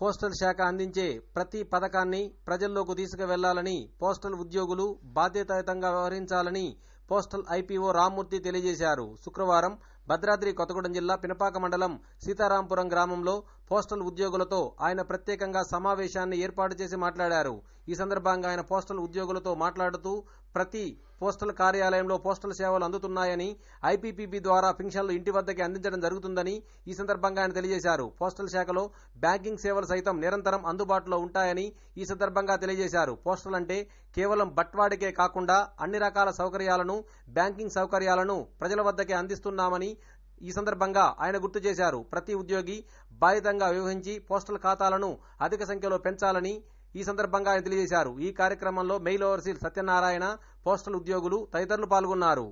Postal శాఖ అందించే ప్రతి పథకాన్ని ప్రజల్లోకి తీసుకువెళ్లాలని, పోస్టల్ ఉద్యోగులు బాధ్యతాయుతంగా వ్యవహరించాలని పోస్టల్ ఐపీఓ రామ్మూర్తి తెలియజేశారు. శుక్రవారం భద్రాద్రి కొత్తగూడెం జిల్లా పినపాక మండలం సీతారాంపురం గ్రామంలో పోస్టల్ ఉద్యోగులతో ఆయన ప్రత్యేకంగా సమావేశాన్ని ఏర్పాటు చేసి మాట్లాడారు. ఈ సందర్భంగా ఆయన పోస్టల్ ఉద్యోగులతో మాట్లాడుతూ ప్రతి పోస్టల్ కార్యాలయంలో పోస్టల్ సేవలు అందుతున్నాయని, ఐపీపీబీ ద్వారా పింఛన్లు ఇంటి వద్దకే అందించడం జరుగుతుందని ఈ సందర్భంగా ఆయన తెలియజేశారు. పోస్టల్ శాఖలో బ్యాంకింగ్ సేవలు సైతం నిరంతరం అందుబాటులో ఉంటాయని ఈ సందర్భంగా తెలియజేశారు. పోస్టల్ అంటే కేవలం బట్వాడికే కాకుండా అన్ని రకాల సౌకర్యాలను, బ్యాంకింగ్ సౌకర్యాలను ప్రజల వద్దకే అందిస్తున్నామని ఈ సందర్భంగా ఆయన గుర్తు చేశారు. ప్రతి ఉద్యోగి బాధ్యతంగా వ్యవహరించి పోస్టల్ ఖాతాలను అధిక సంఖ్యలో పెంచాలని ఈ సందర్భంగా ఆయన తెలియజేశారు. ఈ కార్యక్రమంలో మెయిల్ ఓవర్సీల్ సత్యనారాయణ, పోస్టల్ ఉద్యోగులు తదితరులు పాల్గొన్నారు.